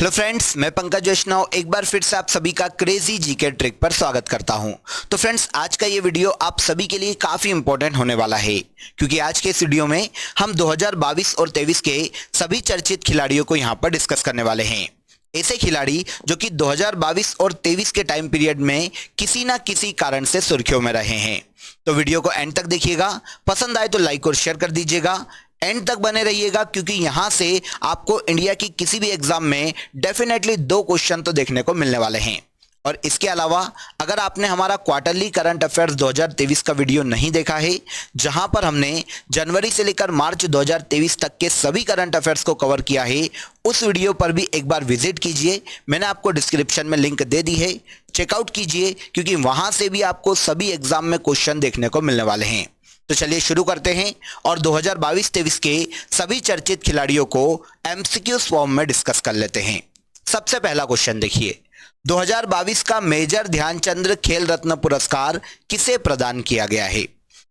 Hello friends, मैं पंकज वैष्णव एक बार फिर से आप सभी का क्रेजी जीके ट्रिक पर स्वागत करता हूं। तो फ्रेंड्स, आज का ये वीडियो आप सभी के लिए काफी इंपॉर्टेंट होने वाला है, क्योंकि आज के इस वीडियो में हम 2022 और 23 के सभी चर्चित खिलाड़ियों को यहां पर डिस्कस करने वाले हैं। ऐसे खिलाड़ी जो कि 2022 और 23 के टाइम पीरियड में किसी ना किसी कारण से सुर्खियों में रहे हैं। तो वीडियो को एंड तक देखिएगा, पसंद आए तो लाइक और शेयर कर दीजिएगा, एंड तक बने रहिएगा, क्योंकि यहां से आपको इंडिया की किसी भी एग्जाम में डेफिनेटली 2 क्वेश्चन तो देखने को मिलने वाले हैं। और इसके अलावा अगर आपने हमारा क्वार्टरली करंट अफेयर्स 2023 का वीडियो नहीं देखा है, जहां पर हमने जनवरी से लेकर मार्च 2023 तक के सभी करंट अफेयर्स को कवर किया है, उस वीडियो पर भी एक बार विजिट कीजिए। मैंने आपको डिस्क्रिप्शन में लिंक दे दी है, चेकआउट कीजिए, क्योंकि वहां से भी आपको सभी एग्जाम में क्वेश्चन देखने को मिलने वाले हैं। तो चलिए शुरू करते हैं और 2022-23 के सभी चर्चित खिलाड़ियों को एमसीक्यूज फॉर्म में डिस्कस कर लेते हैं। सबसे पहला क्वेश्चन देखिए, 2022 का मेजर ध्यानचंद खेल रत्न पुरस्कार किसे प्रदान किया गया है?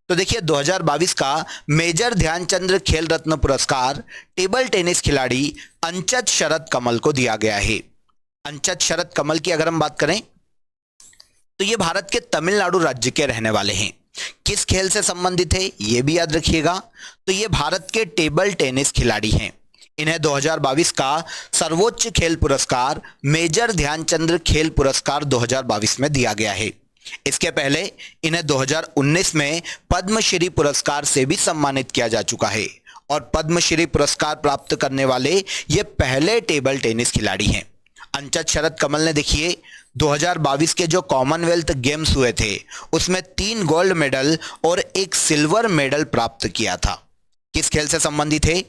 तो देखिए, 2022 का मेजर ध्यानचंद खेल रत्न पुरस्कार टेबल टेनिस खिलाड़ी अंचत शरद कमल को दिया गया है। अंचत शरद कमल की अगर हम बात करें तो ये भारत के तमिलनाडु राज्य के रहने वाले हैं। किस खेल से संबंधित है ये भी याद रखिएगा। तो ये भारत के टेबल टेनिस खिलाड़ी हैं। इन्हें 2022 का सर्वोच्च खेल पुरस्कार मेजर ध्यानचंद खेल पुरस्कार 2022 में दिया गया है। इसके पहले इन्हें 2019 में पद्मश्री पुरस्कार से भी सम्मानित किया जा चुका है, और पद्मश्री पुरस्कार प्राप्त करने वाले ये पहले टेबल टेनिस खिलाड़ी हैं। अंचत शरद कमल ने देखिए 2022 के जो कॉमनवेल्थ गेम्स हुए थे उसमें 3 गोल्ड मेडल और 1 सिल्वर मेडल प्राप्त किया था। किस खेल से संबंधित है?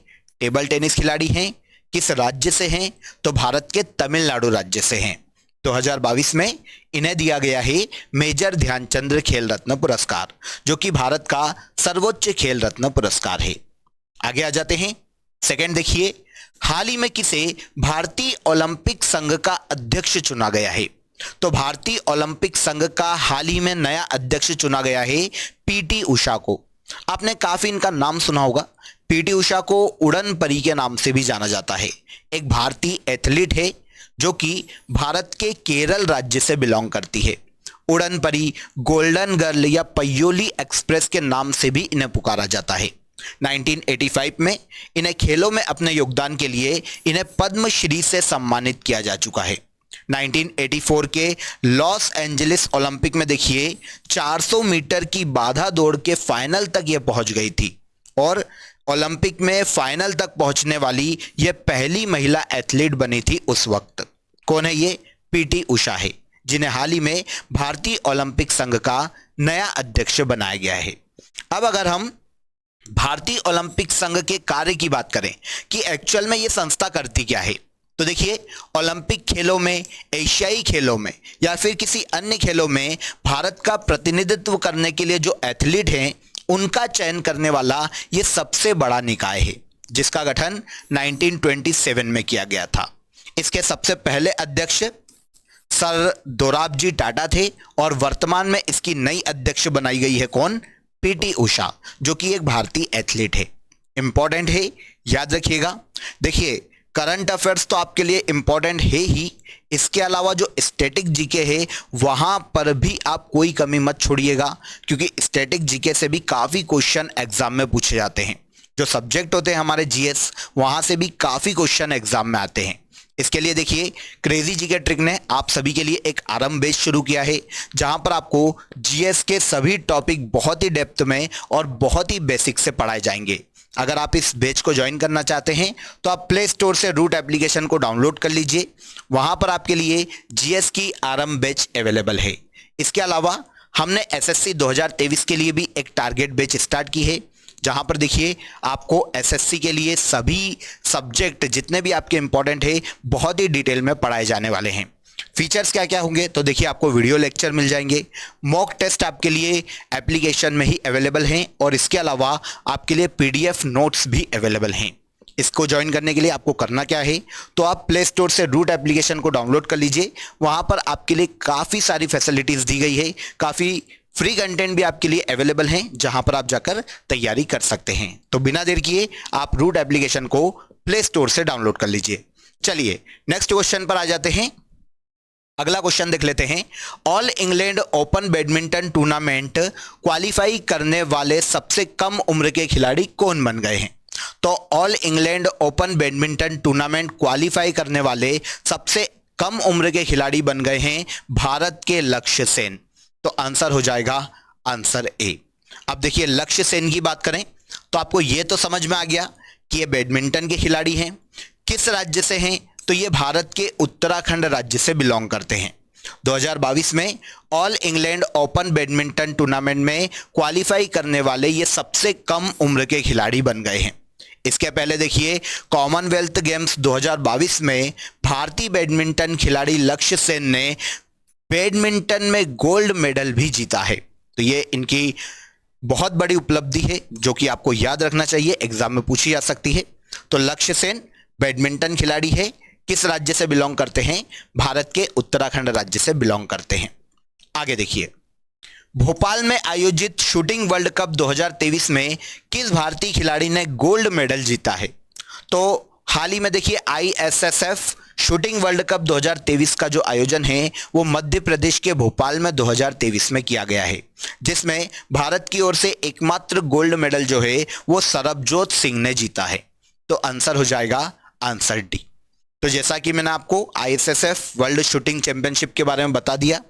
टेबल टेनिस खिलाड़ी हैं। किस राज्य से हैं? तो भारत के तमिलनाडु राज्य से हैं। 2022 में इन्हें दिया गया है मेजर ध्यानचंद खेल रत्न पुरस्कार, जो कि भारत का सर्वोच्च खेल रत्न पुरस्कार है। आगे आ जाते हैं। सेकंड देखिए, हाल ही में किसे भारतीय ओलंपिक संघ का अध्यक्ष चुना गया है? तो भारतीय ओलंपिक संघ का हाल ही में नया अध्यक्ष चुना गया है पीटी उषा को। आपने काफी इनका नाम सुना होगा। पीटी उषा को उड़न परी के नाम से भी जाना जाता है। एक भारतीय एथलीट है जो कि भारत के केरल राज्य से बिलोंग करती है। उड़न परी, गोल्डन गर्ल या पयोली एक्सप्रेस के नाम से भी इन्हें पुकारा जाता है। 1985 में इन्हें खेलों में अपने योगदान के लिए इन्हें पद्मश्री से सम्मानित किया जा चुका है। 1984 के लॉस एंजलिस ओलंपिक में देखिए 400 मीटर की बाधा दौड़ के फाइनल तक ये पहुंच गई थी, और ओलंपिक में फाइनल तक पहुंचने वाली ये पहली महिला एथलीट बनी थी उस वक्त। कौन है ये? पीटी उषा है, जिन्हें हाल ही में भारतीय ओलंपिक संघ का नया अध्यक्ष बनाया गया है। अब अगर हम भारतीय ओलंपिक संघ के कार्य की बात करें कि एक्चुअल में ये संस्था करती क्या है, तो देखिए, ओलंपिक खेलों में, एशियाई खेलों में या फिर किसी अन्य खेलों में भारत का प्रतिनिधित्व करने के लिए जो एथलीट हैं उनका चयन करने वाला ये सबसे बड़ा निकाय है, जिसका गठन 1927 में किया गया था। इसके सबसे पहले अध्यक्ष सर दोराबजी टाटा थे, और वर्तमान में इसकी नई अध्यक्ष बनाई गई है कौन? पीटी उषा, जो कि एक भारतीय एथलीट है। इंपॉर्टेंट है, याद रखिएगा। देखिए, करंट अफेयर्स तो आपके लिए इंपॉर्टेंट है ही, इसके अलावा जो स्टैटिक जीके है वहां पर भी आप कोई कमी मत छोड़िएगा, क्योंकि स्टैटिक जीके से भी काफी क्वेश्चन एग्जाम में पूछे जाते हैं। जो सब्जेक्ट होते हैं हमारे जीएस, वहां से भी काफी क्वेश्चन एग्जाम में आते हैं। इसके लिए देखिए, क्रेजी जीके ट्रिक ने आप सभी के लिए एक आरंभ बेस शुरू किया है, जहां पर आपको जीएस के सभी टॉपिक बहुत ही डेप्थ में और बहुत ही बेसिक से पढ़ाए जाएंगे। अगर आप इस बैच को ज्वाइन करना चाहते हैं तो आप प्ले स्टोर से रूट एप्लीकेशन को डाउनलोड कर लीजिए। वहां पर आपके लिए जीएस की आरंभ बैच अवेलेबल है। इसके अलावा हमने एसएससी 2023 के लिए भी एक टारगेट बैच स्टार्ट की है, जहां पर देखिए आपको एसएससी के लिए सभी सब्जेक्ट जितने भी आपके इंपॉर्टेंट है बहुत ही डिटेल में पढ़ाए जाने वाले हैं। फीचर्स क्या क्या होंगे, तो देखिए आपको वीडियो लेक्चर मिल जाएंगे, मॉक टेस्ट आपके लिए एप्लीकेशन में ही अवेलेबल हैं, और इसके अलावा आपके लिए पीडीएफ नोट्स भी अवेलेबल हैं। इसको ज्वाइन करने के लिए आपको करना क्या है, तो आप प्ले स्टोर से रूट एप्लीकेशन को डाउनलोड कर लीजिए। वहां पर आपके लिए काफ़ी सारी फैसिलिटीज़ दी गई है, काफ़ी फ्री कंटेंट भी आपके लिए अवेलेबल हैं, जहां पर आप जाकर तैयारी कर सकते हैं। तो बिना देर किए आप रूट एप्लीकेशन को प्ले स्टोर से डाउनलोड कर लीजिए। चलिए नेक्स्ट क्वेश्चन पर आ जाते हैं। अगला क्वेश्चन देख लेते हैं। All England open badminton tournament qualify करने वाले सबसे कम उम्र के खिलाड़ी कौन बन गए हैं? तो all England open badminton tournament qualify करने वाले सबसे कम उम्र के खिलाड़ी बन गए हैं भारत के लक्ष्य सेन। तो आंसर हो जाएगा आंसर ए। अब देखिए लक्ष्य सेन की बात करें तो आपको यह तो समझ में आ गया कि ये बैडमिंटन के खिलाड़ी हैं। किस राज्य से हैं? तो ये भारत के उत्तराखंड राज्य से बिलोंग करते हैं। 2022 में all England open badminton tournament में क्वालिफाई करने वाले ये सबसे कम उम्र के खिलाड़ी बन गए हैं। इसके पहले देखिए कॉमनवेल्थ गेम्स 2022 में भारतीय बैडमिंटन खिलाड़ी लक्ष्य सेन ने बैडमिंटन में गोल्ड मेडल भी जीता है। तो ये इनकी बहुत बड़ी उपलब्धि है जो कि आपको याद रखना चाहिए, एग्जाम में पूछी जा सकती है। तो लक्ष्य सेन बैडमिंटन खिलाड़ी है, किस राज्य से बिलोंग करते हैं? भारत के उत्तराखंड राज्य से बिलोंग करते हैं। आगे देखिए भोपाल में आयोजित शूटिंग वर्ल्ड कप 2023 में किस भारतीय खिलाड़ी ने गोल्ड मेडल जीता है? तो हाल ही में देखिए ISSF शूटिंग वर्ल्ड कप 2023 का जो आयोजन है वो मध्य प्रदेश के भोपाल में 2023 में किया गया है, जिसमें भारत की ओर से एकमात्र गोल्ड मेडल जो है वो सरबजोत सिंह ने जीता है। तो आंसर हो जाएगा आंसर डी। तो जैसा कि मैंने आपको ISSF वर्ल्ड शूटिंग चैंपियनशिप के बारे में बता दिया,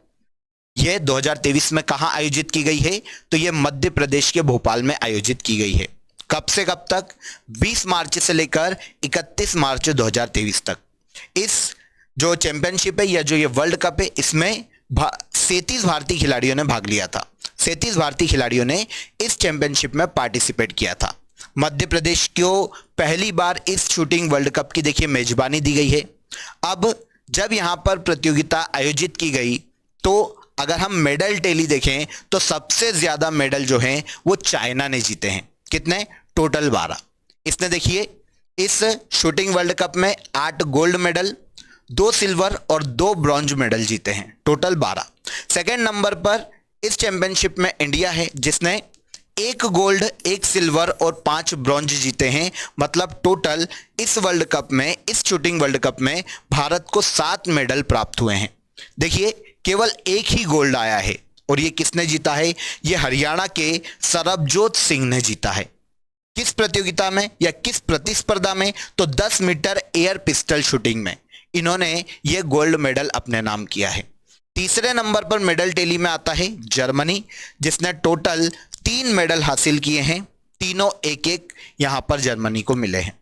यह 2023 में कहां आयोजित की गई है? तो यह मध्य प्रदेश के भोपाल में आयोजित की गई है। कब से कब तक? 20 मार्च से लेकर 31 मार्च 2023 तक। इस जो चैंपियनशिप है या जो ये वर्ल्ड कप है इसमें 37 भारतीय खिलाड़ियों ने भाग लिया था। 37 भारतीय खिलाड़ियों ने इस चैंपियनशिप में पार्टिसिपेट किया था। मध्य प्रदेश को पहली बार इस शूटिंग वर्ल्ड कप की देखिए मेजबानी दी गई है। अब जब यहां पर प्रतियोगिता आयोजित की गई तो अगर हम मेडल टेली देखें तो सबसे ज्यादा मेडल जो हैं वो चाइना ने जीते हैं। कितने? टोटल 12। इसने देखिए इस शूटिंग वर्ल्ड कप में 8 गोल्ड मेडल, 2 सिल्वर और 2 ब्रॉन्ज मेडल जीते हैं, टोटल 12। सेकेंड नंबर पर इस चैंपियनशिप में इंडिया है जिसने 1 गोल्ड, 1 सिल्वर और 5 ब्रॉन्ज जीते हैं। मतलब टोटल इस वर्ल्ड कप में, इस शूटिंग वर्ल्ड कप में भारत को 7 मेडल प्राप्त हुए हैं। देखिए केवल 1 ही गोल्ड आया है और ये किसने जीता है? ये हरियाणा के सरबजोत सिंह ने जीता है। किस प्रतियोगिता में या किस प्रतिस्पर्धा में? तो 10 मीटर एयर पिस्टल शूटिंग में इन्होंने ये गोल्ड मेडल अपने नाम किया है। तीसरे नंबर पर मेडल टेली में आता है जर्मनी, जिसने टोटल 3 मेडल हासिल किए हैं। तीनों एक एक यहां पर जर्मनी को मिले हैं।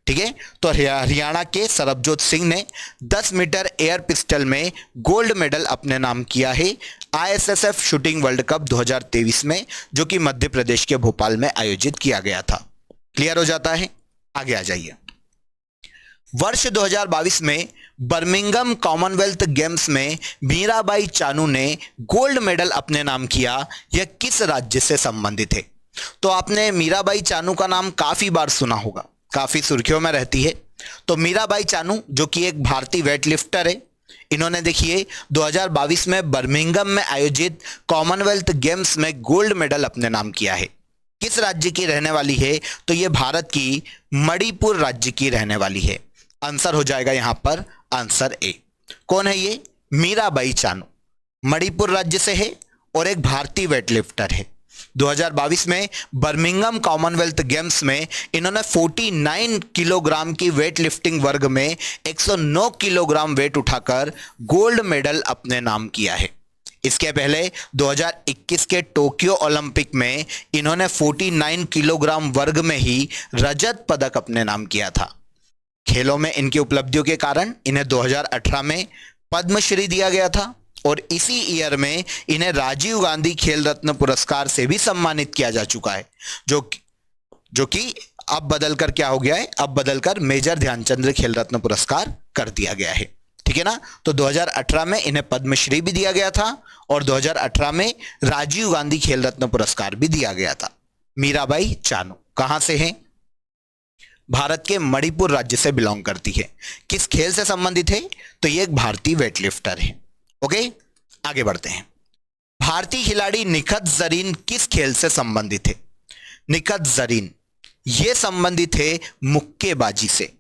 ठीक है, तो हरियाणा के सरबजोत सिंह ने 10 मीटर एयर पिस्टल में गोल्ड मेडल अपने नाम किया है ISSF शूटिंग वर्ल्ड कप 2023 में, जो कि मध्य प्रदेश के भोपाल में आयोजित किया गया था। क्लियर हो जाता है? आगे आ जाइए। वर्ष 2022 में बर्मिंघम कॉमनवेल्थ गेम्स में मीराबाई चानू ने गोल्ड मेडल अपने नाम किया। यह किस राज्य से संबंधित है? तो आपने मीराबाई चानू का नाम काफी बार सुना होगा, काफी सुर्खियों में रहती है। तो मीराबाई चानू जो कि एक भारतीय वेटलिफ्टर है, इन्होंने देखिए 2022 में बर्मिंघम में आयोजित कॉमनवेल्थ गेम्स में गोल्ड मेडल अपने नाम किया है। किस राज्य की रहने वाली है? तो यह भारत की मणिपुर राज्य की रहने वाली है। आंसर हो जाएगा यहां पर आंसर ए। कौन है ये? मीराबाई चानू मणिपुर राज्य से है और एक भारतीय वेटलिफ्टर है। 2022 में बर्मिंघम कॉमनवेल्थ गेम्स में इन्होंने 49 किलोग्राम की वेट लिफ्टिंग वर्ग में 109 किलोग्राम वेट उठाकर गोल्ड मेडल अपने नाम किया है। इसके पहले 2021 के टोक्यो ओलंपिक में इन्होंने 49 किलोग्राम वर्ग में ही रजत पदक अपने नाम किया था। खेलों में इनकी उपलब्धियों के कारण इन्हें 2018 में पद्मश्री दिया गया था और इसी ईयर में इन्हें राजीव गांधी खेल रत्न पुरस्कार से भी सम्मानित किया जा चुका है, जो कि अब बदलकर क्या हो गया है? अब बदलकर मेजर ध्यानचंद खेल रत्न पुरस्कार कर दिया गया है। ठीक है ना? तो 2018 में इन्हें पद्मश्री भी दिया गया था और 2018 में राजीव गांधी खेल रत्न पुरस्कार भी दिया गया था। मीराबाई चानू कहां से हैं? भारत के मणिपुर राज्य से बिलोंग करती है। किस खेल से संबंधित है? तो ये एक भारतीय वेटलिफ्टर है। ओके, आगे बढ़ते हैं। भारतीय खिलाड़ी निखत जरीन किस खेल से संबंधित है? निखत जरीन ये संबंधित है मुक्केबाजी से।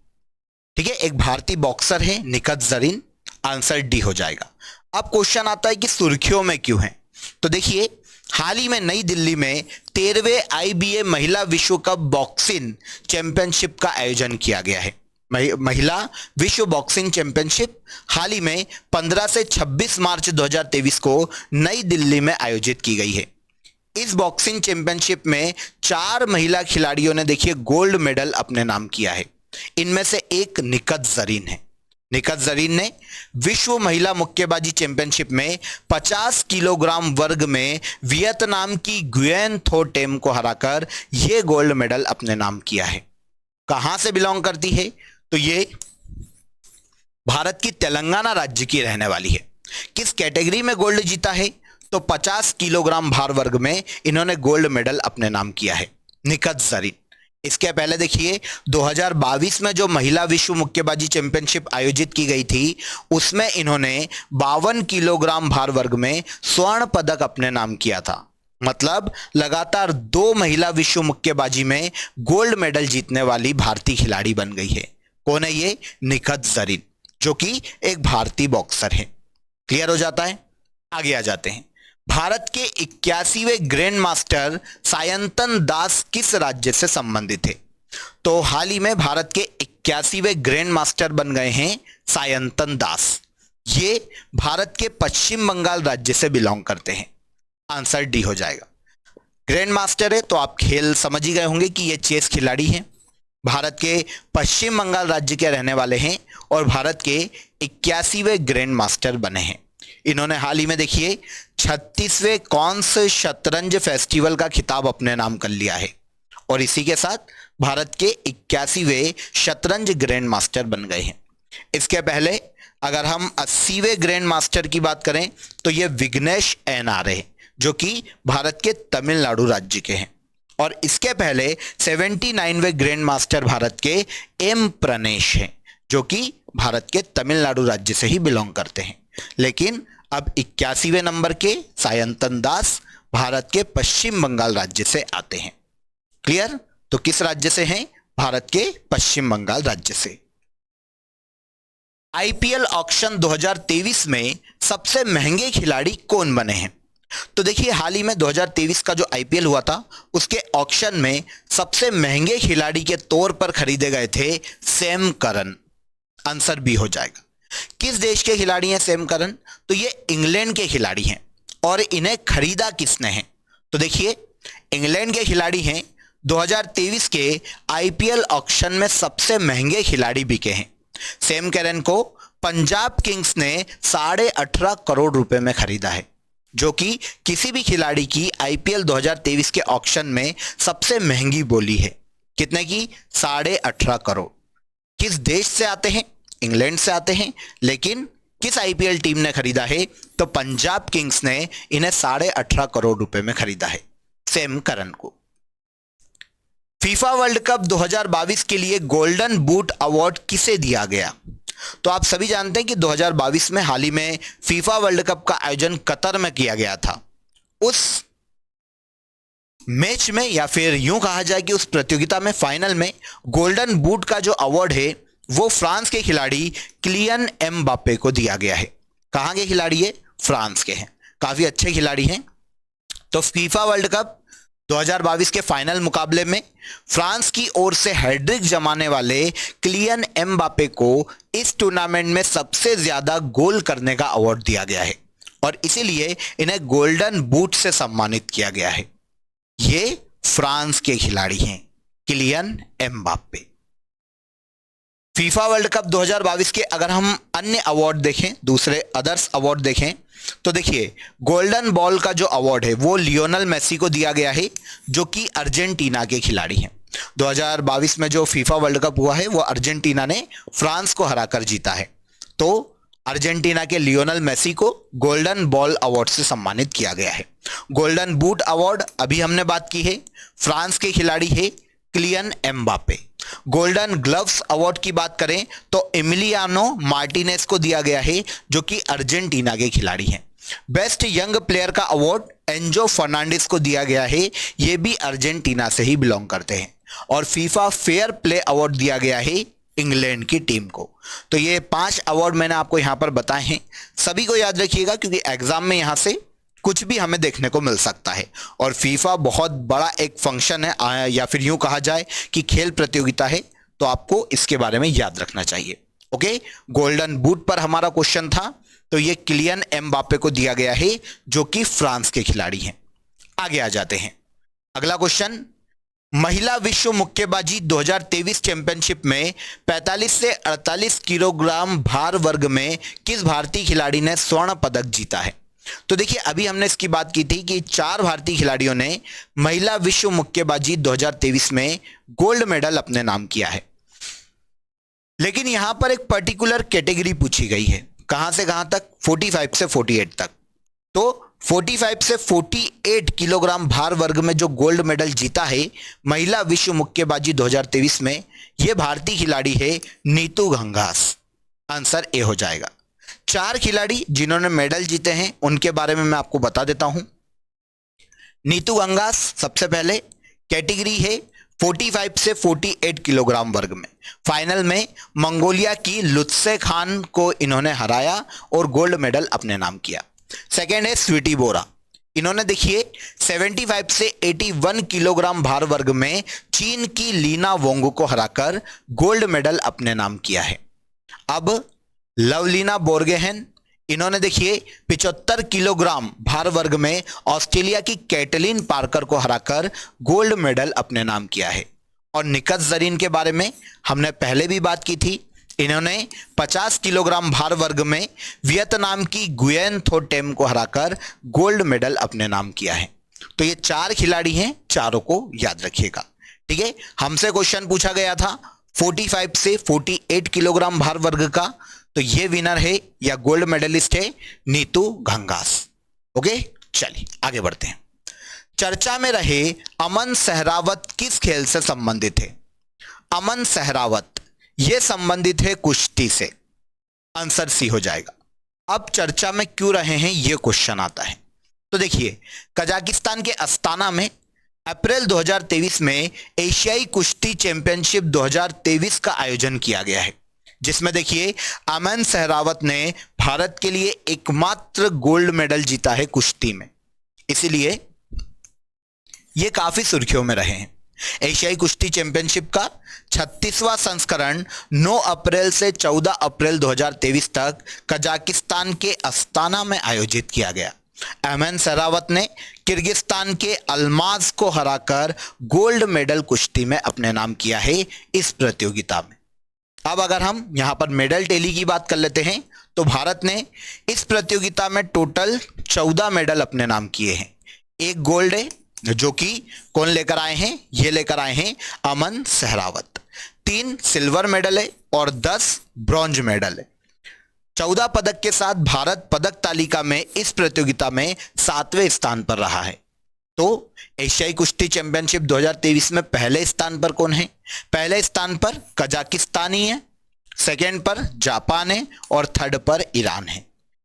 ठीक है, एक भारतीय बॉक्सर है निखत जरीन, आंसर डी हो जाएगा। अब क्वेश्चन आता है कि सुर्खियों में क्यों है। तो देखिए, हाल ही में नई दिल्ली में 13वें IBA महिला विश्व कप बॉक्सिंग चैंपियनशिप का आयोजन किया गया है। महिला विश्व बॉक्सिंग चैंपियनशिप हाल ही में 15 से 26 मार्च 2023 को नई दिल्ली में आयोजित की गई है। इस बॉक्सिंग चैंपियनशिप में 4 महिला खिलाड़ियों ने देखिए गोल्ड मेडल अपने नाम किया है। इनमें से एक निखत जरीन है। निखत जरीन ने विश्व महिला मुक्केबाजी चैंपियनशिप में 50 किलोग्राम वर्ग में वियतनाम की गुयेन थो टेम को हराकर यह गोल्ड मेडल अपने नाम किया है। कहां से बिलोंग करती है? तो ये भारत की तेलंगाना राज्य की रहने वाली है। किस कैटेगरी में गोल्ड जीता है? तो 50 किलोग्राम भार वर्ग में इन्होंने गोल्ड मेडल अपने नाम किया है, निखत जरीन। इसके पहले देखिए 2022 में जो महिला विश्व मुक्केबाजी चैंपियनशिप आयोजित की गई थी उसमें इन्होंने 52 किलोग्राम भार वर्ग में स्वर्ण पदक अपने नाम किया था। मतलब लगातार 2 महिला विश्व मुक्केबाजी में गोल्ड मेडल जीतने वाली भारतीय खिलाड़ी बन गई है। कौन है ये? निखत जरीन, जो कि एक भारतीय बॉक्सर है। क्लियर हो जाता है? आगे आ जाते हैं। भारत के 81वें ग्रैंड मास्टर सायंतन दास किस राज्य से संबंधित है? तो हाल ही में भारत के 81वें ग्रैंड मास्टर बन गए हैं सायंतन दास। ये भारत के पश्चिम बंगाल राज्य से बिलोंग करते हैं। आंसर डी हो जाएगा। ग्रैंड मास्टर है तो आप खेल समझ ही गए होंगे कि ये चेस खिलाड़ी हैं, भारत के पश्चिम बंगाल राज्य के रहने वाले हैं और भारत के 81वें ग्रैंड मास्टर बने हैं। इन्होंने हाल ही में देखिए 36वें कॉन्स शतरंज फेस्टिवल का खिताब अपने नाम कर लिया है और इसी के साथ भारत के 81वें शतरंज ग्रैंड मास्टर बन गए हैं। इसके पहले अगर हम 80वें ग्रैंड मास्टर की बात करें तो ये विघ्नेश NR है, जो कि भारत के तमिलनाडु राज्य के हैं। और इसके पहले 79वें ग्रैंड मास्टर भारत के M प्रणेश हैं, जो कि भारत के तमिलनाडु राज्य से ही बिलोंग करते हैं। लेकिन अब 81वें नंबर के सायंतन दास भारत के पश्चिम बंगाल राज्य से आते हैं। क्लियर? तो किस राज्य से हैं? भारत के पश्चिम बंगाल राज्य से। IPL ऑक्शन 2023 में सबसे महंगे खिलाड़ी कौन बने हैं? तो देखिए हाल ही में 2023 का जो IPL हुआ था उसके ऑक्शन में सबसे महंगे खिलाड़ी के तौर पर खरीदे गए थे सैम करन। आंसर बी हो जाएगा। किस देश के खिलाड़ी हैं सैम करन? तो ये इंग्लैंड के खिलाड़ी हैं। और इन्हें खरीदा किसने है? तो देखिए इंग्लैंड के खिलाड़ी हैं। 2023 के IPL ऑक्शन में सबसे महंगे खिलाड़ी बिके हैं। सैम करन को पंजाब किंग्स ने 18.5 करोड़ रुपए में खरीदा है, जो कि किसी भी खिलाड़ी की IPL 2023 के ऑक्शन में सबसे महंगी बोली है। कितने की? 18.5 करोड़। किस देश से आते हैं? इंग्लैंड से आते हैं। लेकिन किस IPL टीम ने खरीदा है? तो पंजाब किंग्स ने इन्हें 18.5 करोड़ रुपए में खरीदा है सैम करन को। फीफा वर्ल्ड कप 2022 के लिए गोल्डन बूट अवार्ड किसे दिया गया? तो आप सभी जानते हैं कि 2022 में हाल ही में फीफा वर्ल्ड कप का आयोजन कतर में किया गया था। उस मैच में या फिर यूं कहा जाए कि उस प्रतियोगिता में फाइनल में गोल्डन बूट का जो अवार्ड है वो फ्रांस के खिलाड़ी किलियन एम्बापे को दिया गया है। कहां के खिलाड़ी है? फ्रांस के हैं। काफी अच्छे खिलाड़ी हैं। तो फीफा वर्ल्ड कप 2022 के फाइनल मुकाबले में फ्रांस की ओर से हैट्रिक जमाने वाले किलियन एम्बापे को इस टूर्नामेंट में सबसे ज्यादा गोल करने का अवार्ड दिया गया है और इसीलिए इन्हें गोल्डन बूट से सम्मानित किया गया है। ये फ्रांस के खिलाड़ी हैं Kylian Mbappe. FIFA world cup 2022 के अगर हम अन्य अवार्ड देखें, दूसरे अदर्स अवार्ड देखें, तो देखिए गोल्डन बॉल का जो अवार्ड है वो लियोनेल मेसी को दिया गया है, जो कि अर्जेंटीना के खिलाड़ी हैं। 2022 में जो फीफा वर्ल्ड कप हुआ है वो अर्जेंटीना ने फ्रांस को हराकर जीता है। तो अर्जेंटीना के लियोनेल मेसी को गोल्डन बॉल अवार्ड से सम्मानित किया गया है। गोल्डन बूट अवार्ड अभी हमने बात की है, फ्रांस के खिलाड़ी है Kylian Mbappe. Golden gloves award की बात करें तो एमिलियानो मार्टिनेज को दिया गया है, जो कि अर्जेंटीना के खिलाड़ी हैं। बेस्ट यंग प्लेयर का अवार्ड एंजो फर्नांडिस को दिया गया है, ये भी अर्जेंटीना से ही बिलोंग करते हैं। और फीफा फेयर प्ले अवार्ड दिया गया है इंग्लैंड की टीम को। तो ये 5 अवार्ड मैंने आपको यहाँ पर बताए हैं, सभी को याद रखिएगा क्योंकि एग्जाम में यहाँ से कुछ भी हमें देखने को मिल सकता है। और फीफा बहुत बड़ा एक फंक्शन है, या फिर यूं कहा जाए कि खेल प्रतियोगिता है, तो आपको इसके बारे में याद रखना चाहिए। ओके, गोल्डन बूट पर हमारा क्वेश्चन था, तो ये किलियन एम्बापे को दिया गया है जो कि फ्रांस के खिलाड़ी हैं। आगे आ जाते हैं, अगला क्वेश्चन, महिला विश्व मुक्केबाजी 2023 चैंपियनशिप में 45 से 48 किलोग्राम भार वर्ग में किस भारतीय खिलाड़ी ने स्वर्ण पदक जीता है? तो देखिए, अभी हमने इसकी बात की थी कि 4 भारतीय खिलाड़ियों ने महिला विश्व मुक्केबाजी 2023 में गोल्ड मेडल अपने नाम किया है, लेकिन यहां पर एक पर्टिकुलर कैटेगरी पूछी गई है। कहां से कहां तक? 45 से 48 तक। तो 45 से 48 किलोग्राम भार वर्ग में जो गोल्ड मेडल जीता है महिला विश्व मुक्केबाजी 2023 में, यह भारतीय खिलाड़ी है नीतू घंघास। आंसर ए हो जाएगा। 4 खिलाड़ी जिन्होंने मेडल जीते हैं उनके बारे में मैं आपको बता देता हूं। नीतू घंघास सबसे पहले, कैटेगरी है 45 से 48 किलोग्राम वर्ग में। फाइनल में मंगोलिया की लुत्से खान को इन्होंने हराया और गोल्ड मेडल अपने नाम किया। सेकेंड है स्वीटी बोरा, इन्होंने देखिए 75 से 81 किलोग्राम भार वर्ग में चीन की लीना वोंग को हराकर गोल्ड मेडल अपने नाम किया है। अब लवलीना बोर्गेहन, इन्होंने देखिए 75 किलोग्राम भार वर्ग में ऑस्ट्रेलिया की कैटलिन पार्कर को हराकर गोल्ड मेडल अपने नाम किया है। और निकत जरीन के बारे में हमने पहले भी बात की थी, इन्होंने 50 किलोग्राम भार वर्ग में वियतनाम की गुयेन थो टेम को हराकर गोल्ड मेडल अपने नाम किया है। तो ये 4 खिलाड़ी हैं, चारों को याद रखिएगा। ठीक है, हमसे क्वेश्चन पूछा गया था 45 से 48 किलोग्राम भार वर्ग का, तो ये विनर है या गोल्ड मेडलिस्ट है नीतू घंघास। ओके, चलिए आगे बढ़ते हैं। चर्चा में रहे अमन सहरावत किस खेल से संबंधित है? अमन सहरावत ये संबंधित है कुश्ती से। आंसर सी हो जाएगा। अब चर्चा में क्यों रहे हैं ये क्वेश्चन आता है। तो देखिए, कजाकिस्तान के अस्ताना में अप्रैल 2023 में एशियाई कुश्ती चैंपियनशिप 2023 का आयोजन किया गया है, जिसमें देखिए अमन सहरावत ने भारत के लिए एकमात्र गोल्ड मेडल जीता है कुश्ती में, इसीलिए ये काफी सुर्खियों में रहे हैं। एशियाई कुश्ती चैंपियनशिप का 36वां संस्करण 9 अप्रैल से 14 अप्रैल 2023 तक कजाकिस्तान के अस्ताना में आयोजित किया गया। अमन सहरावत ने किर्गिस्तान के अल्माज को हराकर गोल्ड मेडल कुश्ती में अपने नाम किया है इस प्रतियोगिता में। अब अगर हम यहां पर मेडल टेली की बात कर लेते हैं, तो भारत ने इस प्रतियोगिता में टोटल 14 मेडल अपने नाम किए हैं। 1 गोल्ड है जो कि कौन लेकर आए हैं? ये लेकर आए हैं अमन सहरावत। 3 सिल्वर मेडल है और 10 ब्रॉन्ज मेडल है। 14 पदक के साथ भारत पदक तालिका में इस प्रतियोगिता में 7वें स्थान पर रहा है। तो एशियाई कुश्ती चैंपियनशिप 2023 में पहले स्थान पर कौन है? पहले स्थान पर कजाकिस्तानी है, सेकेंड पर जापान है और थर्ड पर ईरान है।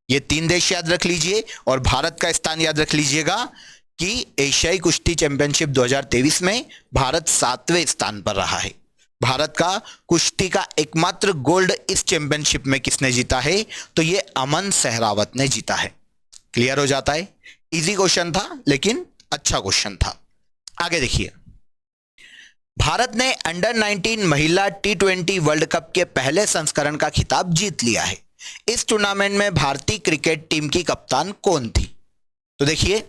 ये 3 देश याद रख लीजिए और भारत का स्थान याद रख लीजिएगा कि एशियाई कुश्ती चैंपियनशिप 2023 में भारत 7वें स्थान पर रहा है। भारत का कुश्ती का एकमात्र गोल्ड इस चैंपियनशिप में किसने जीता है? तो ये अमन सहरावत ने जीता है। क्लियर हो जाता है? इजी क्वेश्चन था लेकिन अच्छा क्वेश्चन था। आगे देखिए, भारत ने अंडर 19 महिला T20 वर्ल्ड कप के पहले संस्करण का खिताब जीत लिया है। इस टूर्नामेंट में भारतीय क्रिकेट टीम की कप्तान कौन थी? तो देखिए,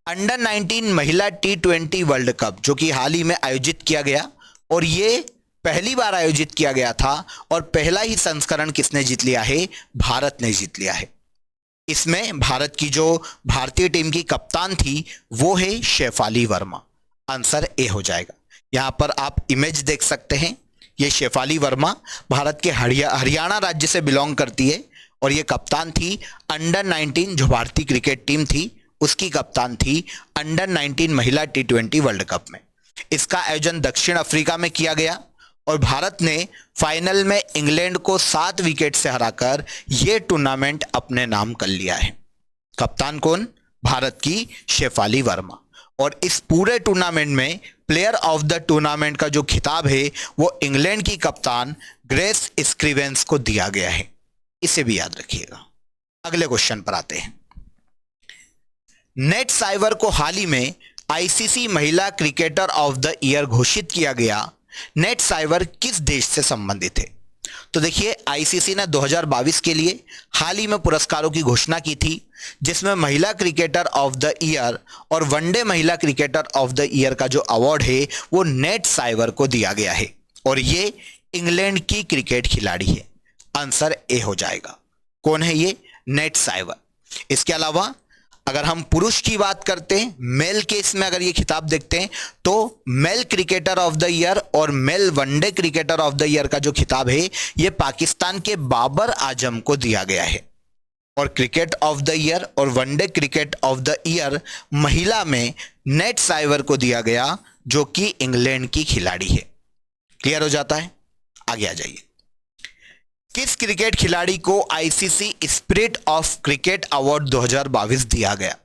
अंडर 19 महिला T20 वर्ल्ड कप जो कि हाल ही में आयोजित किया गया और ये पहली बार आयोजित किया गया था और पहला ही संस्करण किसने जीत लिया है? भारत ने जीत लिया है। इसमें भारत की जो भारतीय टीम की कप्तान थी वो है शेफाली वर्मा। आंसर ए हो जाएगा। यहां पर आप इमेज देख सकते हैं, ये शेफाली वर्मा भारत के हरियाणा राज्य से बिलोंग करती है और ये कप्तान थी अंडर 19 जो भारतीय क्रिकेट टीम थी उसकी कप्तान थी अंडर 19 महिला T20 वर्ल्ड कप में। इसका आयोजन दक्षिण अफ्रीका में किया गया और भारत ने फाइनल में इंग्लैंड को 7 विकेट से हराकर यह टूर्नामेंट अपने नाम कर लिया है। कप्तान कौन? भारत की शेफाली वर्मा। और इस पूरे टूर्नामेंट में प्लेयर ऑफ द टूर्नामेंट का जो खिताब है वो इंग्लैंड की कप्तान ग्रेस स्क्रीवेंस को दिया गया है। इसे भी याद रखिएगा। अगले क्वेश्चन पर आते हैं। नेट साइवर को हाल ही में आईसीसी महिला क्रिकेटर ऑफ द ईयर घोषित किया गया। नेट साइवर किस देश से संबंधित है? तो देखिए, आईसीसी ने 2022 के लिए हाल ही में पुरस्कारों की घोषणा की थी, जिसमें महिला क्रिकेटर ऑफ द ईयर और वनडे महिला क्रिकेटर ऑफ द ईयर का जो अवार्ड है वो नेट साइवर को दिया गया है और ये इंग्लैंड की क्रिकेट खिलाड़ी है। आंसर ए हो जाएगा। कौन है ये? Nat Sciver. इसके अलावा अगर हम पुरुष की बात करते हैं, मेल केस में अगर ये खिताब देखते हैं तो male cricketer of the year और male one day cricketer of the year का जो खिताब है ये पाकिस्तान के बाबर आजम को दिया गया है। और क्रिकेट ऑफ द ईयर और one day cricket of the year महिला में नेट साइवर को दिया गया, जो कि इंग्लैंड की खिलाड़ी है। क्लियर हो जाता है? आगे आ जाइए। किस क्रिकेट खिलाड़ी को ICC spirit of cricket award 2022 दिया गया?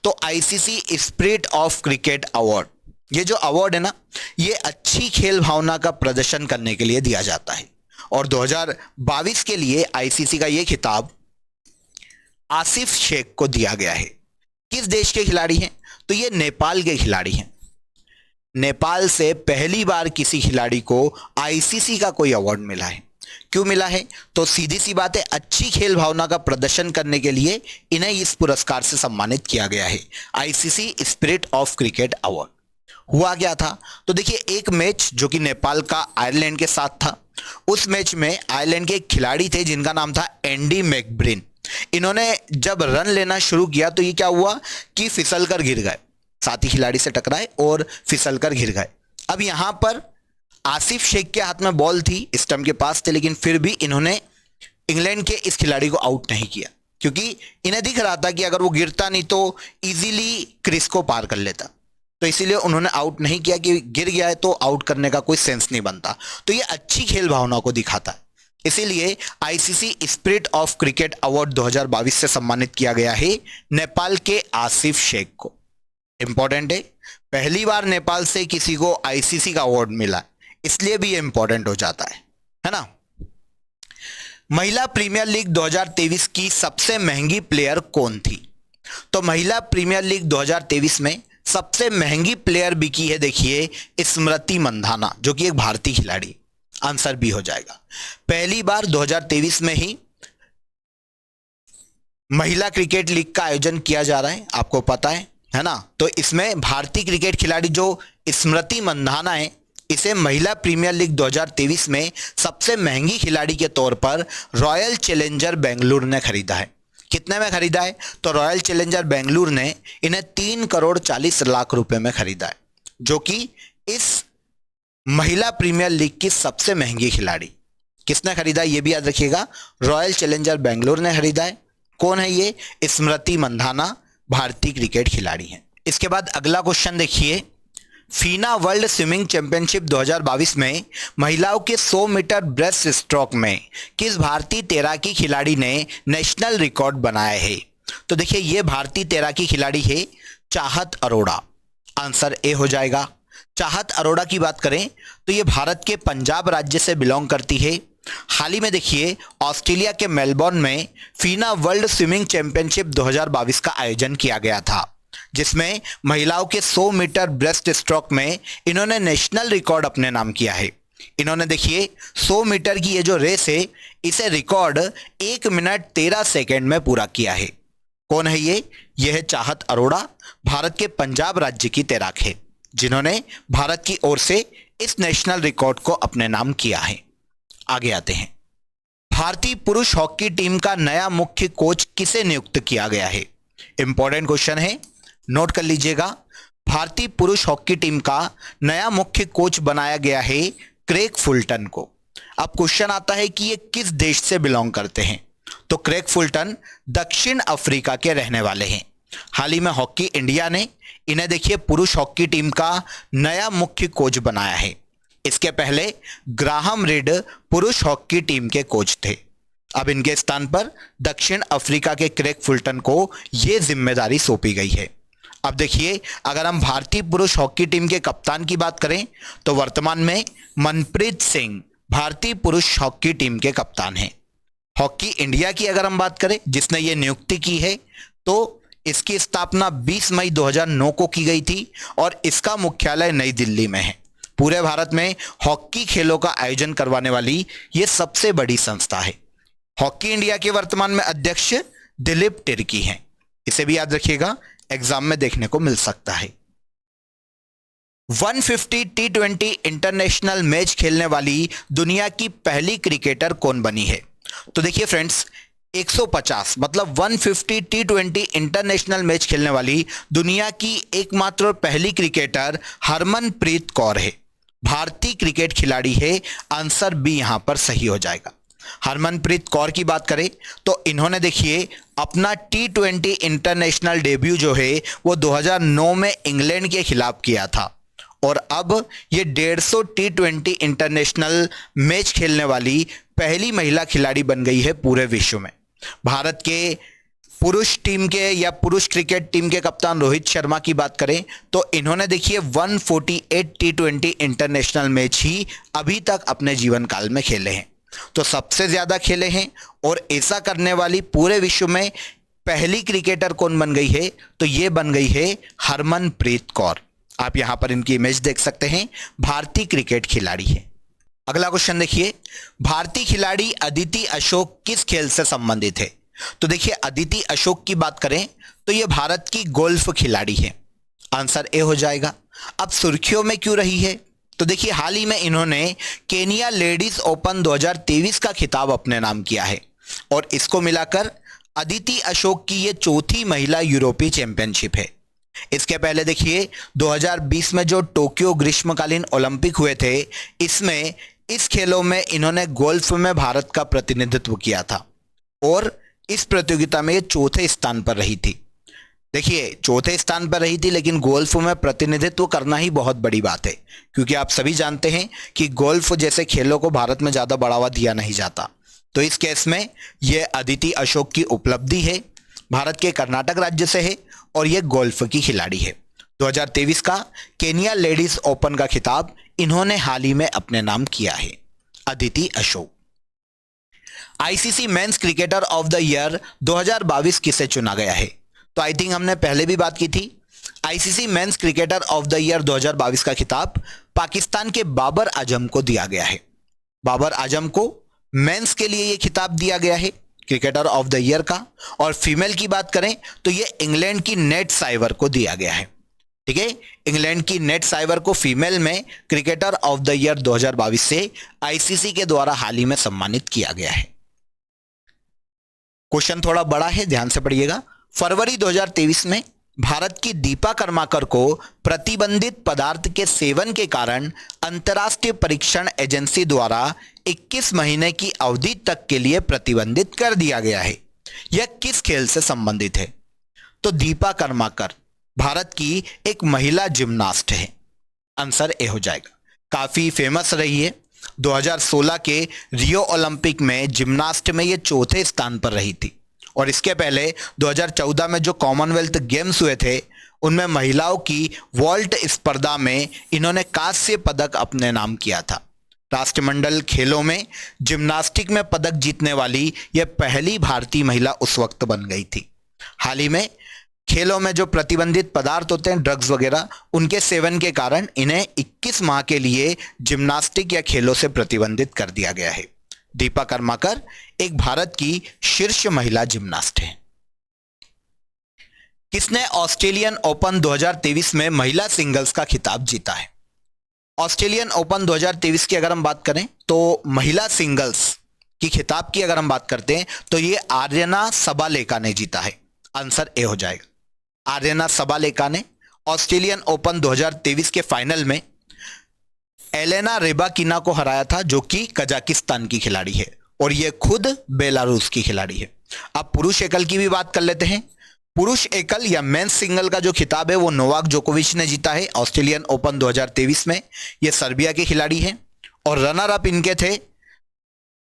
तो ICC spirit of cricket award, ये जो अवार्ड है ना, ये अच्छी खेल भावना का प्रदर्शन करने के लिए दिया जाता है और 2022 के लिए आईसीसी का ये खिताब आसिफ शेख को दिया गया है। किस देश के खिलाड़ी हैं? तो ये नेपाल के खिलाड़ी हैं। नेपाल से पहली बार किसी खिलाड़ी को आईसीसी का कोई अवार्ड मिला है। क्यों मिला है? तो सीधी सी बात है, अच्छी खेल भावना का प्रदर्शन करने के लिए इन्हें इस पुरस्कार से सम्मानित किया गया है, ICC spirit of cricket award. हुआ क्या था? तो देखिए, एक मैच जो कि नेपाल का आयरलैंड के साथ था, उस मैच में आयरलैंड के एक खिलाड़ी थे जिनका नाम था एंडी मैकब्रिन। इन्होंने जब रन लेना शुरू किया तो ये क्या हुआ कि फिसल कर गिर गए, साथी खिलाड़ी से टकराए और फिसल कर गिर गए। अब यहां पर आसिफ शेख के हाथ में बॉल थी, स्टंप के पास थे, लेकिन फिर भी इन्होंने इंग्लैंड के इस खिलाड़ी को आउट नहीं किया, क्योंकि इन्हें दिख रहा था कि अगर वो गिरता नहीं तो इजीली क्रिस को पार कर लेता। तो इसीलिए उन्होंने आउट नहीं किया कि गिर गया है तो आउट करने का कोई सेंस नहीं बनता। तो ये अच्छी खेल भावना को दिखाता है। इसीलिए ICC spirit of cricket award 2022 से सम्मानित किया गया है नेपाल के आसिफ शेख को। इंपॉर्टेंट है, पहली बार नेपाल से किसी को आईसीसी का अवार्ड मिला, इसलिए भी ये इंपॉर्टेंट हो जाता है ना। महिला प्रीमियर लीग 2023 की सबसे महंगी प्लेयर कौन थी? तो महिला प्रीमियर लीग 2023 में सबसे महंगी प्लेयर बिकी है, देखिए, स्मृति मंधाना, जो कि एक भारतीय खिलाड़ी। आंसर बी हो जाएगा। पहली बार 2023 में ही महिला क्रिकेट लीग का आयोजन किया जा रहा है, आपको पता है ना। तो इसमें भारतीय क्रिकेट खिलाड़ी जो स्मृति मंधाना है, इसे महिला प्रीमियर लीग 2023 में सबसे महंगी खिलाड़ी के तौर पर रॉयल चैलेंजर बेंगलुरु ने खरीदा है। कितने में खरीदा है? तो रॉयल चैलेंजर बेंगलुरु ने इन्हें 3 करोड़ 40 लाख रुपए में खरीदा है, जो कि इस महिला प्रीमियर लीग की सबसे महंगी खिलाड़ी। किसने खरीदा है ये भी याद रखिएगा, रॉयल चैलेंजर बेंगलुरु ने खरीदा है। कौन है ये? स्मृति मंधाना, भारतीय क्रिकेट खिलाड़ी हैं। इसके बाद अगला क्वेश्चन देखिए, फीना वर्ल्ड स्विमिंग चैंपियनशिप 2022 में महिलाओं के 100 मीटर ब्रेस्ट स्ट्रोक में किस भारतीय तैराकी खिलाड़ी ने नेशनल रिकॉर्ड बनाया है? तो देखिए, ये भारतीय तैराकी खिलाड़ी है चाहत अरोड़ा। आंसर ए हो जाएगा। चाहत अरोड़ा की बात करें तो ये भारत के पंजाब राज्य से बिलोंग करती है। हाल ही में देखिए, ऑस्ट्रेलिया के मेलबोर्न में फीना वर्ल्ड स्विमिंग चैंपियनशिप 2022 का आयोजन किया गया था, जिसमें महिलाओं के 100 मीटर ब्रेस्ट स्ट्रोक में इन्होंने नेशनल रिकॉर्ड अपने नाम किया है। इन्होंने देखिए 100 मीटर की ये जो रेस है, इसे रिकॉर्ड 1 मिनट 13 सेकेंड में पूरा किया है। कौन है ये? यह है चाहत अरोड़ा, भारत के पंजाब राज्य की तैराक है, जिन्होंने भारत की ओर से इस नेशनल रिकॉर्ड को अपने नाम किया है। आगे आते हैं, भारतीय पुरुष हॉकी टीम का नया मुख्य कोच किसे नियुक्त किया गया है? इंपॉर्टेंट क्वेश्चन है, नोट कर लीजिएगा। भारतीय पुरुष हॉकी टीम का नया मुख्य कोच बनाया गया है क्रेग फुलटन को। अब क्वेश्चन आता है कि ये किस देश से बिलोंग करते हैं? तो क्रेग फुलटन दक्षिण अफ्रीका के रहने वाले हैं। हाल ही में हॉकी इंडिया ने इन्हें देखिए पुरुष हॉकी टीम का नया मुख्य कोच बनाया है। इसके पहले ग्राहम रीड पुरुष हॉकी टीम के कोच थे। अब इनके स्थान पर दक्षिण अफ्रीका के क्रेग फुलटन को यह जिम्मेदारी सौंपी गई है। अब देखिए, अगर हम भारतीय पुरुष हॉकी टीम के कप्तान की बात करें तो वर्तमान में मनप्रीत सिंह भारतीय पुरुष हॉकी टीम के कप्तान हैं। हॉकी इंडिया की अगर हम बात करें, जिसने ये नियुक्ति की है, तो इसकी स्थापना 20 मई 2009 को की गई थी और इसका मुख्यालय नई दिल्ली में है। पूरे भारत में हॉकी खेलों का आयोजन करवाने वाली ये सबसे बड़ी संस्था है। हॉकी इंडिया के वर्तमान में अध्यक्ष दिलीप तिर्की हैं। इसे भी याद रखिएगा, एग्जाम में देखने को मिल सकता है। 150 T20 इंटरनेशनल मैच खेलने वाली दुनिया की पहली क्रिकेटर कौन बनी है? तो देखिए फ्रेंड्स, 150 मतलब 150 T20 इंटरनेशनल मैच खेलने वाली दुनिया की एकमात्र और पहली क्रिकेटर हरमनप्रीत कौर है। भारतीय क्रिकेट खिलाड़ी है। आंसर बी यहां पर सही हो जाएगा। हरमनप्रीत कौर की बात करें तो इन्होंने देखिए अपना T20 इंटरनेशनल डेब्यू जो है वो 2009 में इंग्लैंड के खिलाफ किया था और अब ये 150 T20 इंटरनेशनल मैच खेलने वाली पहली महिला खिलाड़ी बन गई है पूरे विश्व में। भारत के पुरुष टीम के या पुरुष क्रिकेट टीम के कप्तान रोहित शर्मा की बात करें तो इन्होंने देखिए 148 T20 इंटरनेशनल मैच ही अभी तक अपने जीवन काल में खेले हैं, तो सबसे ज्यादा खेले हैं। और ऐसा करने वाली पूरे विश्व में पहली क्रिकेटर कौन बन गई है? तो ये बन गई है हरमनप्रीत कौर। आप यहां पर इनकी इमेज देख सकते हैं, भारतीय क्रिकेट खिलाड़ी है। अगला क्वेश्चन देखिए, भारतीय खिलाड़ी अदिति अशोक किस खेल से संबंधित है? तो देखिए, अदिति अशोक की बात करें तो ये भारत की गोल्फ खिलाड़ी है। आंसर ए हो जाएगा। अब सुर्खियों में क्यों रही है? तो देखिए, हाल ही में इन्होंने केनिया लेडीज ओपन 2023 का खिताब अपने नाम किया है और इसको मिलाकर अदिति अशोक की ये चौथी महिला यूरोपीय चैंपियनशिप है। इसके पहले देखिए 2020 में जो टोक्यो ग्रीष्मकालीन ओलंपिक हुए थे, इसमें इस खेलों में इन्होंने गोल्फ में भारत का प्रतिनिधित्व किया था और इस प्रतियोगिता में ये चौथे स्थान पर रही थी। देखिए, चौथे स्थान पर रही थी, लेकिन गोल्फ में प्रतिनिधित्व करना ही बहुत बड़ी बात है, क्योंकि आप सभी जानते हैं कि गोल्फ जैसे खेलों को भारत में ज़्यादा बढ़ावा दिया नहीं जाता। तो इस केस में ये अदिति अशोक की उपलब्धि है। भारत के कर्नाटक राज्य से है और ये गोल्फ की खिलाड़ी है। 2023 का केनिया लेडीज ओपन का खिताब इन्होंने हाल ही में अपने नाम किया है, Aditi Ashok. ICC men's cricketer of the year 2022 किसे चुना गया है? तो आई थिंक हमने पहले भी बात की थी। ICC men's cricketer of the year 2022 का खिताब पाकिस्तान के बाबर आजम को दिया गया है। बाबर आजम को मेंस के लिए यह खिताब दिया गया है क्रिकेटर ऑफ द ईयर का। और फीमेल की बात करें तो यह इंग्लैंड की नेट साइवर को दिया गया है। ठीक है, इंग्लैंड की नेट साइवर को फीमेल में क्रिकेटर ऑफ द ईयर 2022 से आईसीसी के द्वारा हाल ही में सम्मानित किया गया है। क्वेश्चन थोड़ा बड़ा है, ध्यान से पढ़िएगा। फरवरी 2023 में भारत की दीपा कर्माकर को प्रतिबंधित पदार्थ के सेवन के कारण अंतर्राष्ट्रीय परीक्षण एजेंसी द्वारा 21 महीने की अवधि तक के लिए प्रतिबंधित कर दिया गया है। यह किस खेल से संबंधित है? तो दीपा कर्माकर भारत की एक महिला जिम्नास्ट है। आंसर ए हो जाएगा। काफी फेमस रही है। 2016 के रियो ओलंपिक में जिम्नास्ट में यह चौथे स्थान पर रही थी और इसके पहले 2014 में जो कॉमनवेल्थ गेम्स हुए थे उनमें महिलाओं की वॉल्ट स्पर्धा में इन्होंने कांस्य पदक अपने नाम किया था। राष्ट्रमंडल खेलों में जिम्नास्टिक में पदक जीतने वाली यह पहली भारतीय महिला उस वक्त बन गई थी। हाल ही में खेलों में जो प्रतिबंधित पदार्थ होते हैं, ड्रग्स वगैरह, उनके सेवन के कारण इन्हें 21 माह के लिए जिम्नास्टिक या खेलों से प्रतिबंधित कर दिया गया है। दीपा कर्माकर एक भारत की शीर्ष महिला जिम्नास्ट है। किसने ऑस्ट्रेलियन ओपन 2023 में महिला सिंगल्स का खिताब जीता है? ऑस्ट्रेलियन ओपन 2023 की अगर हम बात करें तो महिला सिंगल्स की खिताब की अगर हम बात करते हैं तो ये आर्यना सबालेका ने जीता है। आंसर ए हो जाएगा। आर्यना सबालेका ने ऑस्ट्रेलियन ओपन 2023 के फाइनल में एलेना रेबाकिना को हराया था, जो कि कजाकिस्तान की खिलाड़ी है और यह खुद बेलारूस की खिलाड़ी है। अब पुरुष एकल की भी बात कर लेते हैं। पुरुष एकल या मेंस सिंगल का जो खिताब है वो नोवाक जोकोविच ने जीता है ऑस्ट्रेलियन ओपन 2023 में। यह सर्बिया के खिलाड़ी है और रनर अप इनके थे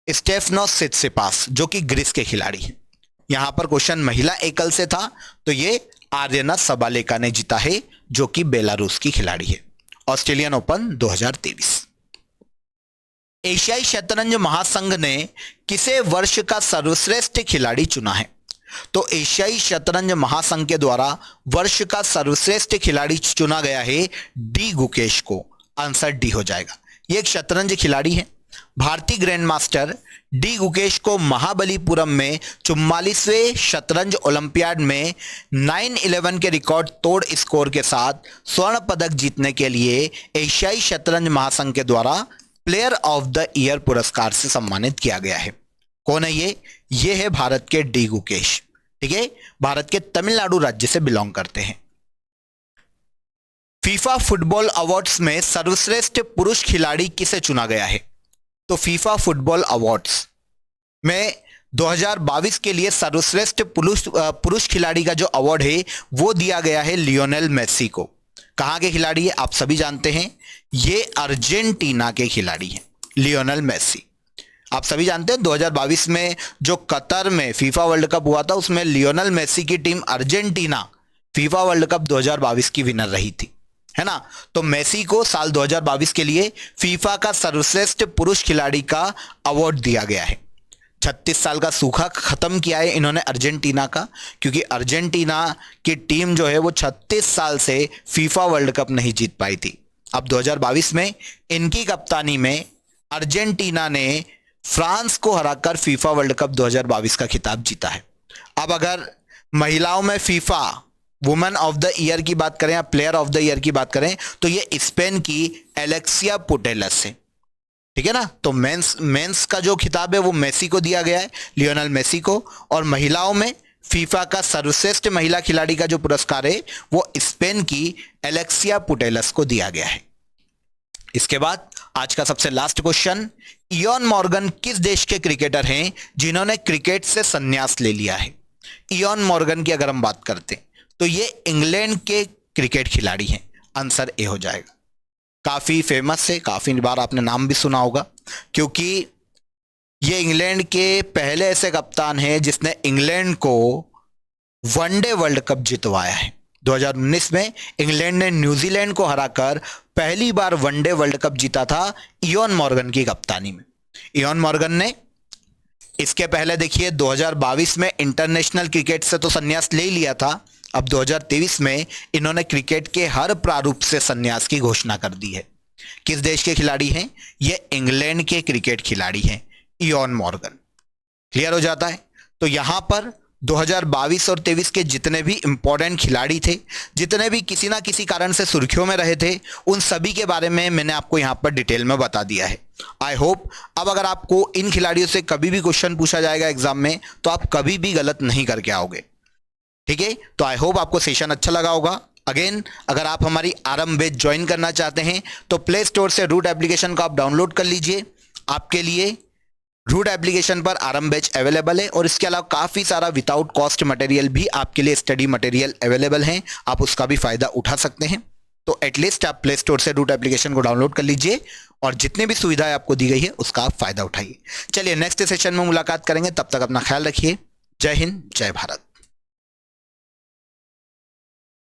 स्टेफनोस सित्सिपास, जो कि ग्रीस के खिलाड़ी हैं। यहां पर क्वेश्चन महिला एकल से था तो ये आर्यना सबालेका ने जीता है, जो कि बेलारूस की खिलाड़ी है। Australian open 2023। एशियाई शतरंज महासंघ ने किसे वर्ष का सर्वश्रेष्ठ खिलाड़ी चुना है? तो एशियाई शतरंज महासंघ के द्वारा वर्ष का सर्वश्रेष्ठ खिलाड़ी चुना गया है डी गुकेश को। आंसर डी हो जाएगा। ये एक शतरंज खिलाड़ी है। भारतीय ग्रैंड मास्टर डी गुकेश को महाबलीपुरम में 44वें शतरंज ओलंपियाड में 9-11 के रिकॉर्ड तोड़ स्कोर के साथ स्वर्ण पदक जीतने के लिए एशियाई शतरंज महासंघ के द्वारा प्लेयर ऑफ द ईयर पुरस्कार से सम्मानित किया गया है। कौन है ये? ये है भारत के डी गुकेश। ठीक है, भारत के तमिलनाडु राज्य से बिलोंग करते हैं। फीफा फुटबॉल अवार्ड्स में सर्वश्रेष्ठ पुरुष खिलाड़ी किसे चुना गया है? तो फीफा फुटबॉल अवार्ड्स में 2022 के लिए सर्वश्रेष्ठ पुरुष खिलाड़ी का जो अवार्ड है वो दिया गया है लियोनेल मेसी को। कहां के खिलाड़ी है? आप सभी जानते हैं, ये अर्जेंटीना के खिलाड़ी हैं, लियोनेल मेसी। आप सभी जानते हैं 2022 में जो कतर में फीफा वर्ल्ड कप हुआ था उसमें लियोनेल मेसी की team Argentina FIFA world cup 2022 की विनर रही थी, है ना। तो मेसी को साल 2022 के लिए फीफा का सर्वश्रेष्ठ पुरुष खिलाड़ी का अवार्ड दिया गया है। 36 साल का सूखा खत्म किया है इन्होंने अर्जेंटीना का, क्योंकि अर्जेंटीना की टीम जो है वो 36 साल से फीफा वर्ल्ड कप नहीं जीत पाई थी। अब 2022 में इनकी कप्तानी में अर्जेंटीना ने फ्रांस को हराकर फीफा वर्ल्ड कप 2022 का खिताब जीता है। अब अगर महिलाओं में FIFA women of the year की बात करें या प्लेयर ऑफ द ईयर की बात करें तो ये स्पेन की एलेक्सिया पुटेलस है। ठीक है ना। तो मेंस का जो खिताब है वो मेसी को दिया गया है, लियोनेल मेसी को। और महिलाओं में फीफा का सर्वश्रेष्ठ महिला खिलाड़ी का जो पुरस्कार है वो स्पेन की एलेक्सिया पुटेलस को दिया गया है। इसके बाद आज का सबसे लास्ट क्वेश्चन, इयोन मॉर्गन किस देश के क्रिकेटर हैं जिन्होंने क्रिकेट से संन्यास ले लिया है? इयोन मॉर्गन की अगर हम बात करते हैं तो ये इंग्लैंड के क्रिकेट खिलाड़ी हैं। आंसर ए हो जाएगा। काफी फेमस है, काफी बार आपने नाम भी सुना होगा, क्योंकि ये इंग्लैंड के पहले ऐसे कप्तान हैं जिसने इंग्लैंड को वनडे वर्ल्ड कप जितवाया है। 2019 में इंग्लैंड ने न्यूजीलैंड को हराकर पहली बार वनडे वर्ल्ड कप जीता था इयोन मॉर्गन की कप्तानी में। इयोन मॉर्गन ने इसके पहले देखिए 2022 में इंटरनेशनल क्रिकेट से तो संन्यास ले लिया था। अब 2023 में इन्होंने क्रिकेट के हर प्रारूप से संन्यास की घोषणा कर दी है। किस देश के खिलाड़ी हैं? ये इंग्लैंड के क्रिकेट खिलाड़ी हैं, इयोन मॉर्गन। क्लियर हो जाता है। तो यहां पर 2022 और 23 के जितने भी इंपॉर्टेंट खिलाड़ी थे, जितने भी किसी ना किसी कारण से सुर्खियों में रहे थे, उन सभी के बारे में मैंने आपको यहां पर डिटेल में बता दिया है। आई होप अब अगर आपको इन खिलाड़ियों से कभी भी क्वेश्चन पूछा जाएगा एग्जाम में तो आप कभी भी गलत नहीं करके आओगे। ठीक है। तो आई होप आपको सेशन अच्छा लगा होगा। अगेन, अगर आप हमारी आरंभ बैच ज्वाइन करना चाहते हैं तो प्ले स्टोर से रूट एप्लीकेशन को आप डाउनलोड कर लीजिए। आपके लिए रूट एप्लीकेशन पर आरंभ बैच अवेलेबल है और इसके अलावा काफ़ी सारा विदाउट कॉस्ट मटेरियल भी आपके लिए स्टडी मटेरियल अवेलेबल हैं, आप उसका भी फ़ायदा उठा सकते हैं। तो एटलीस्ट आप प्ले स्टोर से रूट एप्लीकेशन को डाउनलोड कर लीजिए और जितनी भी सुविधाएं आपको दी गई है उसका आप फ़ायदा उठाइए। चलिए नेक्स्ट सेशन में मुलाकात करेंगे, तब तक अपना ख्याल रखिए। जय हिंद, जय भारत।